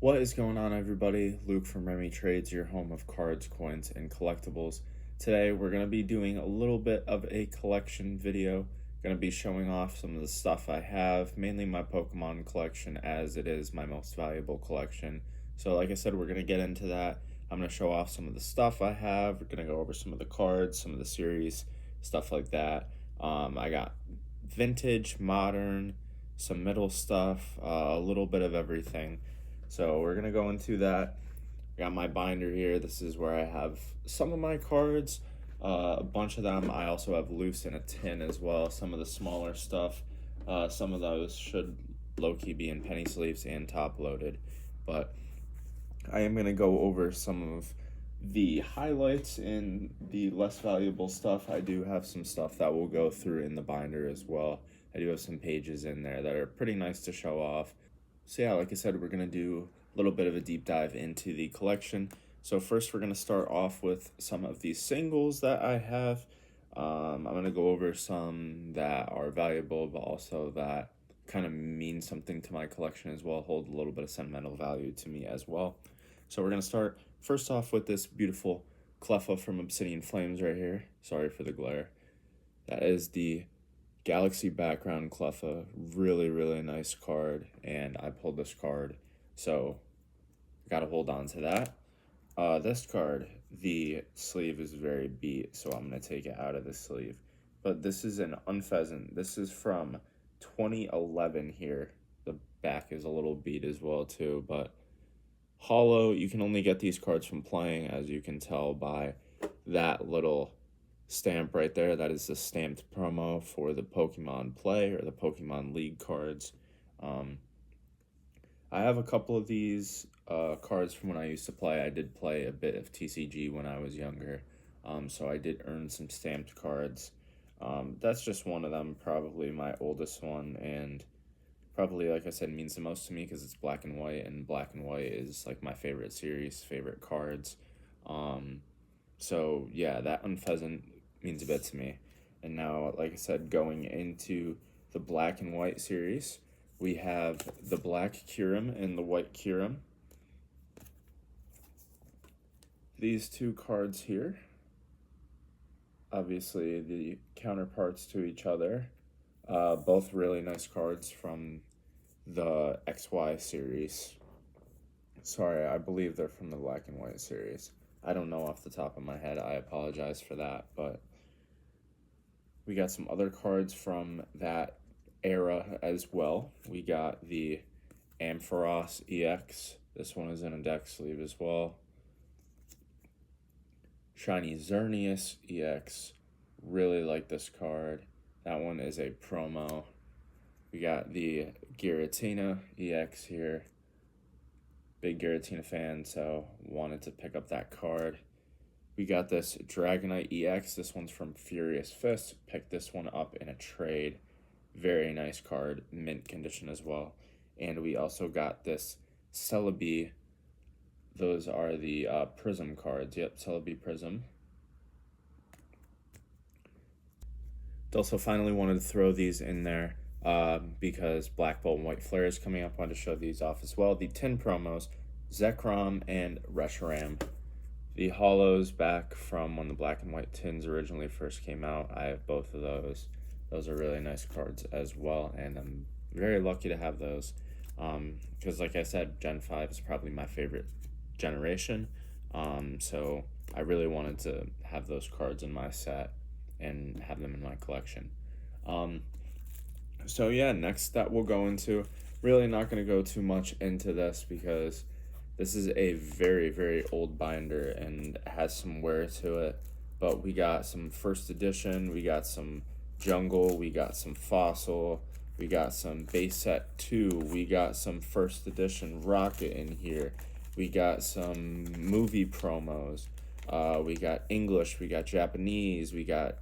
What is going on, everybody? Luke from Remy Trades, your home of cards, coins, and collectibles. Today, we're going to be doing a little bit of a collection video. Going to be showing off some of the stuff I have, mainly my Pokemon collection, as it is my most valuable collection. So, like I said, we're going to get into that. I'm going to show off some of the stuff I have. We're going to go over some of the cards, some of the series, stuff like that. I got vintage, modern, some middle stuff, a little bit of everything. So we're gonna go into that. I got my binder here. This is where I have some of my cards, a bunch of them. I also have loose in a tin as well. Some of the smaller stuff. Some of those should low-key be in penny sleeves and top loaded. But I am gonna go over some of the highlights and the less valuable stuff. I do have some stuff that we'll go through in the binder as well. I do have some pages in there that are pretty nice to show off. So yeah, like I said, we're going to do a little bit of a deep dive into the collection. So first, we're going to start off with some of the singles that I have. I'm going to go over some that are valuable, but also that kind of mean something to my collection as well, hold a little bit of sentimental value to me as well. So we're going to start first off with this beautiful Cleffa from Obsidian Flames right here. Sorry for the glare. That is the Galaxy background Cleffa, really nice card, and I pulled this card, so gotta hold on to that. This card, the sleeve is very beat, so I'm gonna take it out of the sleeve. But this is an Unpheasant. This is from 2011 here. The back is a little beat as well too, but hollow. You can only get these cards from playing, as you can tell by that little stamp right there. That is the stamped promo for the Pokemon Play or the Pokemon League cards. I have a couple of these cards from when I used to play. I did play a bit of TCG when I was younger, so I did earn some stamped cards. That's just one of them, probably my oldest one, and probably, like I said, means the most to me because it's black and black and white is like my favorite series, favorite cards. So yeah, that Unpheasant means a bit to me. And now, like I said, going into the black and white series, we have the black Kyurem and the white Kyurem. These two cards here, obviously the counterparts to each other, both really nice cards from the XY series. Sorry, I believe they're from the black and white series. I don't know off the top of my head. I apologize for that, but we got some other cards from that era as well. We got the Ampharos EX. This one is in a deck sleeve as well. Shiny Xerneas EX. Really like this card. That one is a promo. We got the Giratina EX here. Big Giratina fan, so wanted to pick up that card. We got this Dragonite EX. This one's from Furious Fist. Picked this one up in a trade. Very nice card, mint condition as well. And we also got this Celebi. Those are the Prism cards. Yep, Celebi Prism. Also finally wanted to throw these in there because Black Bolt and White Flare is coming up. Wanted to show these off as well. The 10 promos, Zekrom and Reshiram. The hollows back from when the black and white tins originally first came out. I have both of those. Those are really nice cards as well, and I'm very lucky to have those because, like I said, Gen 5 is probably my favorite generation. So I really wanted to have those cards in my set and have them in my collection. So yeah, next that we'll go into, really not going to go too much into this because this is a very old binder and has some wear to it, but we got some first edition, we got some jungle, we got some fossil, we got some base set 2, we got some first edition rocket in here, we got some movie promos, we got English, we got Japanese, we got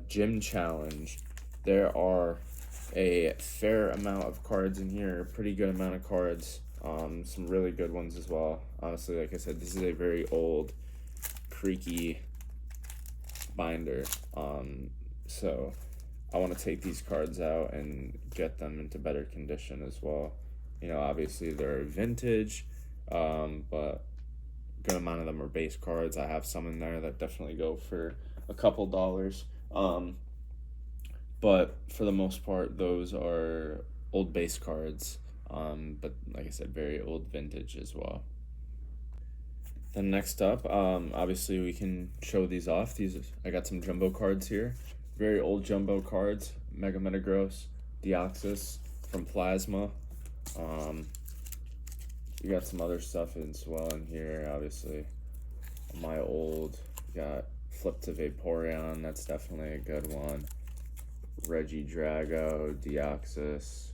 gym challenge. There are a fair amount of cards in here, a pretty good amount of cards. Some really good ones as well. Honestly, like I said, this is a very old, creaky binder. So I want to take these cards out and get them into better condition as well. Obviously they're vintage, but good amount of them are base cards. I have some in there that definitely go for a couple dollars. But for the most part, those are old base cards. But like I said, very old vintage as well. Then next up, obviously we can show these off. I got some jumbo cards here, very old jumbo cards. Mega Metagross, Deoxys from Plasma. We got some other stuff as well in here. Obviously, my old got Flip to Vaporeon. That's definitely a good one. Regidrago, Deoxys,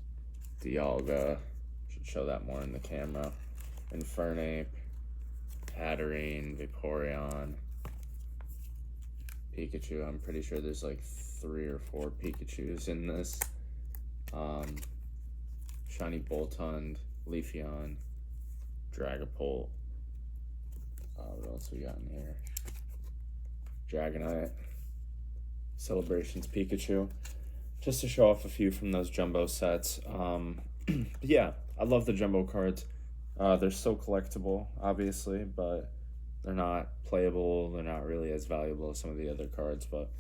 Dialga. Should show that more in the camera. Infernape, Hatterene, Vaporeon, Pikachu. I'm pretty sure there's like 3 or 4 Pikachus in this. Shiny Boltund, Leafeon, Dragapult. What else we got in here? Dragonite, Celebrations Pikachu. Just to show off a few from those jumbo sets. Yeah, I love the jumbo cards. They're so collectible, obviously, but they're not playable. They're not really as valuable as some of the other cards, but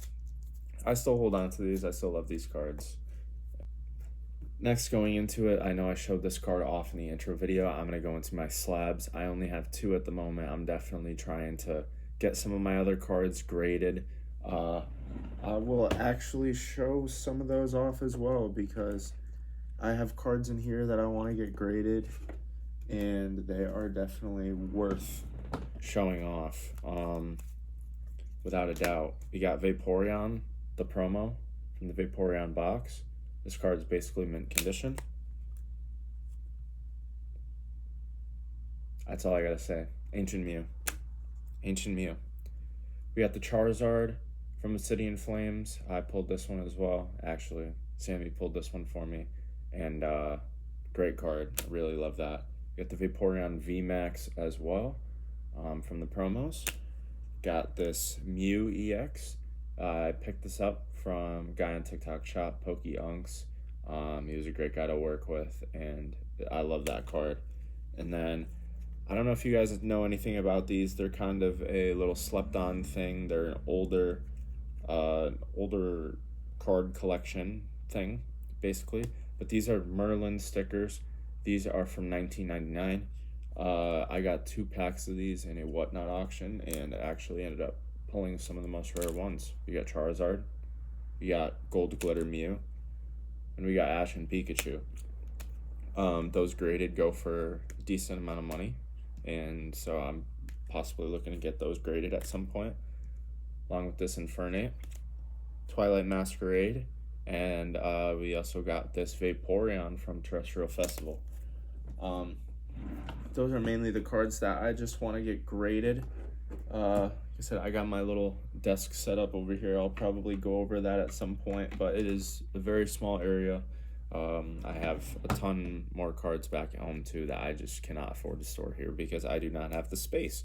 I still hold on to these. I still love these cards. Next, going into it, I know I showed this card off in the intro video. I'm going to go into my slabs. I only have 2 at the moment. I'm definitely trying to get some of my other cards graded. I will actually show some of those off as well because I have cards in here that I want to get graded, and they are definitely worth showing off, without a doubt. We got Vaporeon, the promo from the Vaporeon box. This card is basically mint condition. That's all I gotta say. Ancient Mew. Ancient Mew. We got the Charizard from Obsidian Flames. I pulled this one as well, actually. Sammy pulled this one for me. And great card. I really love that. We got the Vaporeon VMAX as well, from the promos. Got this Mew EX. I picked this up from a guy on TikTok shop, PokeUnks. He was a great guy to work with, and I love that card. And then, I don't know if you guys know anything about these. They're kind of a little slept-on thing. They're an older card collection thing, basically. But these are Merlin stickers. These are from 1999. I got 2 packs of these in a Whatnot auction, and actually ended up pulling some of the most rare ones. We got Charizard, we got Gold Glitter Mew, and we got Ash and Pikachu. Those graded go for a decent amount of money, and so I'm possibly looking to get those graded at some point, along with this Infernape, Twilight Masquerade, and we also got this Vaporeon from Terrestrial Festival. Those are mainly the cards that I just want to get graded. Like I said, I got my little desk set up over here. I'll probably go over that at some point, but it is a very small area. I have a ton more cards back at home too that I just cannot afford to store here because I do not have the space.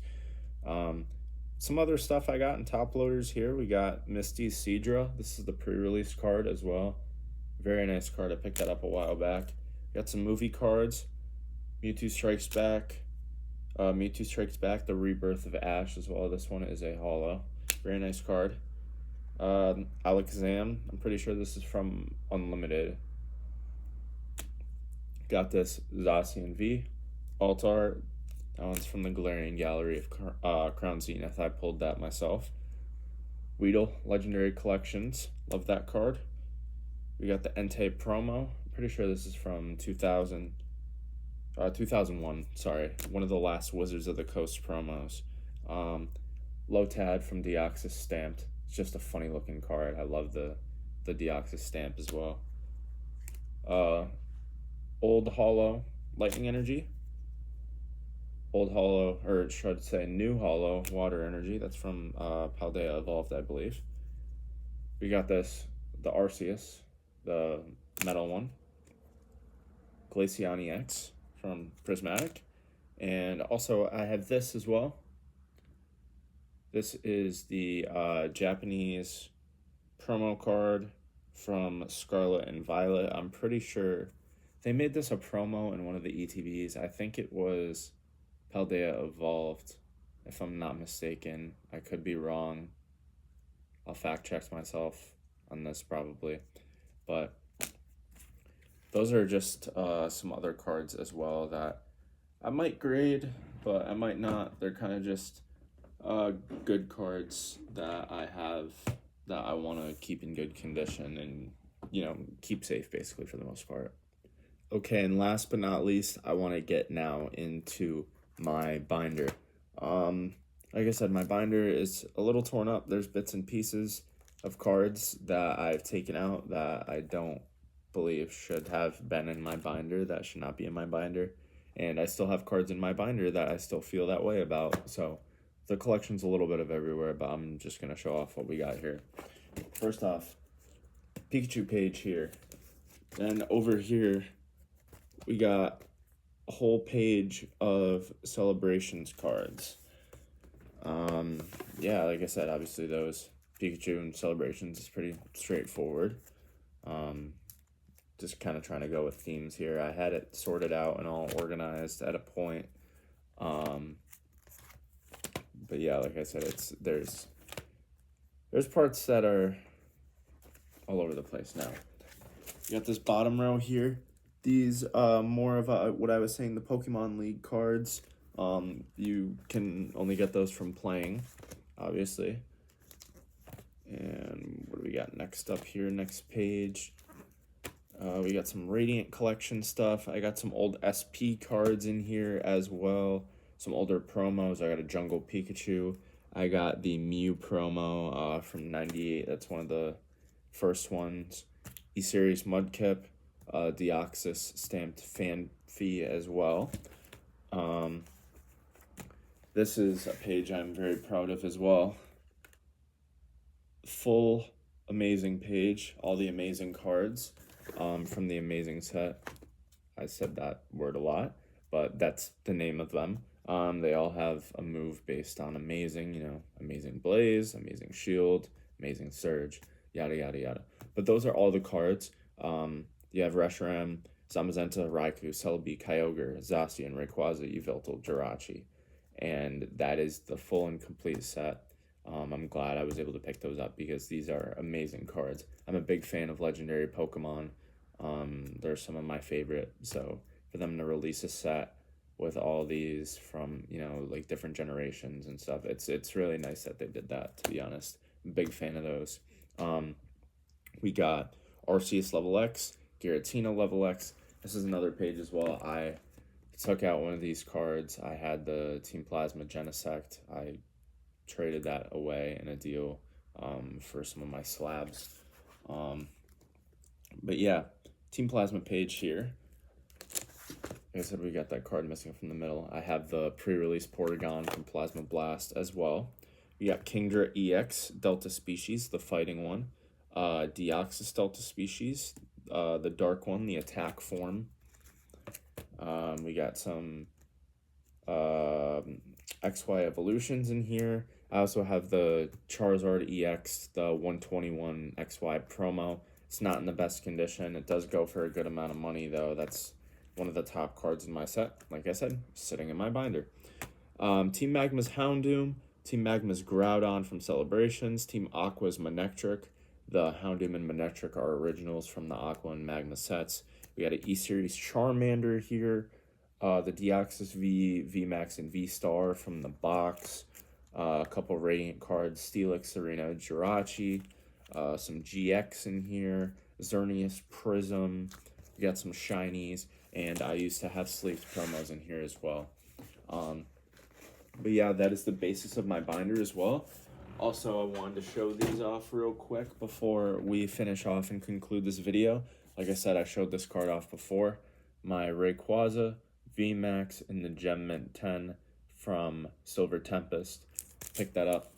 Some other stuff I got in top loaders here. We got Misty's Seadra. This is the pre-release card as well. Very nice card. I picked that up a while back. Got some movie cards. Mewtwo Strikes Back. Mewtwo Strikes Back, the Rebirth of Ash as well. This one is a holo. Very nice card. Alakazam. I'm pretty sure this is from Unlimited. Got this Zacian V. Altar. That one's from the Galarian Gallery of Crown Zenith. I pulled that myself. Weedle, Legendary Collections. Love that card. We got the Entei promo. I'm pretty sure this is from 2001, sorry. One of the last Wizards of the Coast promos. Lotad from Deoxys stamped. It's just a funny looking card. I love the Deoxys stamp as well. Old Holo, Lightning Energy. Old Holo, or should I say New Holo, Water Energy. That's from Paldea Evolved, I believe. We got the Arceus, the metal one. Glaceon EX from Prismatic. And also I have this as well. This is the Japanese promo card from Scarlet and Violet. I'm pretty sure They made this a promo in one of the ETBs. I think it was Paldea Evolved, if I'm not mistaken. I could be wrong. I'll fact check myself on this probably. But those are just some other cards as well that I might grade, but I might not. They're kind of just good cards that I have that I want to keep in good condition and, keep safe basically for the most part. Okay, and last but not least, I want to get now into my binder. Like I said, my binder is a little torn up. There's bits and pieces of cards that I've taken out that I don't believe should have been in my binder, that should not be in my binder. And I still have cards in my binder that I still feel that way about. So the collection's a little bit of everywhere, but I'm just going to show off what we got here. First off, Pikachu page here. Then over here, we got a whole page of Celebrations cards. Yeah, like I said, obviously those Pikachu and Celebrations is pretty straightforward. Just kind of trying to go with themes here. I had it sorted out and all organized at a point. But yeah, like I said, there's parts that are all over the place now. You got this bottom row here. These more of what I was saying, the Pokemon League cards. You can only get those from playing, obviously. And what do we got next up here? Next page. We got some Radiant Collection stuff. I got some old SP cards in here as well. Some older promos. I got a Jungle Pikachu. I got the Mew promo from '98. That's one of the first ones. E-Series Mudkip. Deoxys stamped Fanfy as well. This is a page I'm very proud of as well. Full amazing page. All the amazing cards. From the amazing set. I said that word a lot, but that's the name of them. They all have a move based on amazing, amazing Blaze, amazing Shield, amazing Surge, yada, yada, yada. But those are all the cards. You have Reshiram, Zamazenta, Raikou, Celebi, Kyogre, Zacian, Rayquaza, Yveltal, Jirachi. And that is the full and complete set. I'm glad I was able to pick those up because these are amazing cards. I'm a big fan of legendary Pokemon. They're some of my favorite. So for them to release a set with all these from, like different generations and stuff, it's really nice that they did that, to be honest. I'm a big fan of those. We got Arceus level X, Giratina level X. This is another page as well. I took out one of these cards. I had the Team Plasma Genesect. I traded that away in a deal for some of my slabs. But yeah, Team Plasma page here. Like I said, we got that card missing from the middle. I have the pre-release Porygon from Plasma Blast as well. We got Kingdra EX Delta Species, the fighting one. Deoxys Delta Species, the dark one, the attack form. We got some XY evolutions in here. I also have the Charizard EX, the 121 XY promo. It's not in the best condition. It does go for a good amount of money, though. That's one of the top cards in my set. Like I said, sitting in my binder. Team Magma's Houndoom. Team Magma's Groudon from Celebrations. Team Aqua's Manectric. The Houndoom and Manectric are originals from the Aqua and Magma sets. We got an E-Series Charmander here. The Deoxys VMAX, and V-Star from the box. A couple Radiant cards, Steelix, Serena, Jirachi. Some GX in here. Xerneas, Prism. We got some Shinies. And I used to have sleeved promos in here as well. But yeah, that is the basis of my binder as well. Also, I wanted to show these off real quick before we finish off and conclude this video. Like I said, I showed this card off before. My Rayquaza VMAX in the Gem Mint 10 from Silver Tempest. Picked that up.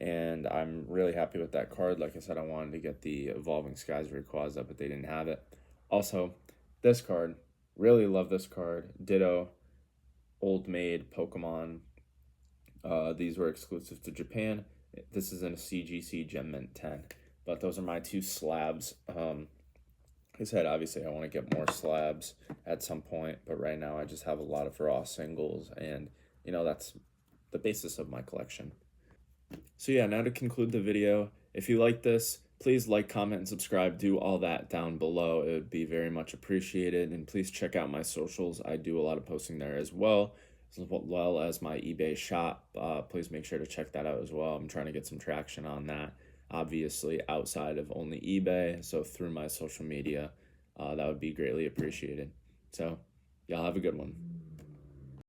And I'm really happy with that card. Like I said, I wanted to get the Evolving Skies Rayquaza, but they didn't have it. Also, this card. Really love this card. Ditto. Old Maid Pokemon. These were exclusive to Japan. This is in a CGC Gem Mint 10. But those are my two slabs. I said, obviously, I want to get more slabs at some point, but right now I just have a lot of raw singles, and that's the basis of my collection. So yeah, now to conclude the video, if you like this, please like, comment, and subscribe. Do all that down below. It would be very much appreciated. And please check out my socials. I do a lot of posting there as well as my eBay shop. Please make sure to check that out as well. I'm trying to get some traction on that, obviously outside of only eBay. So through my social media, that would be greatly appreciated. So y'all have a good one.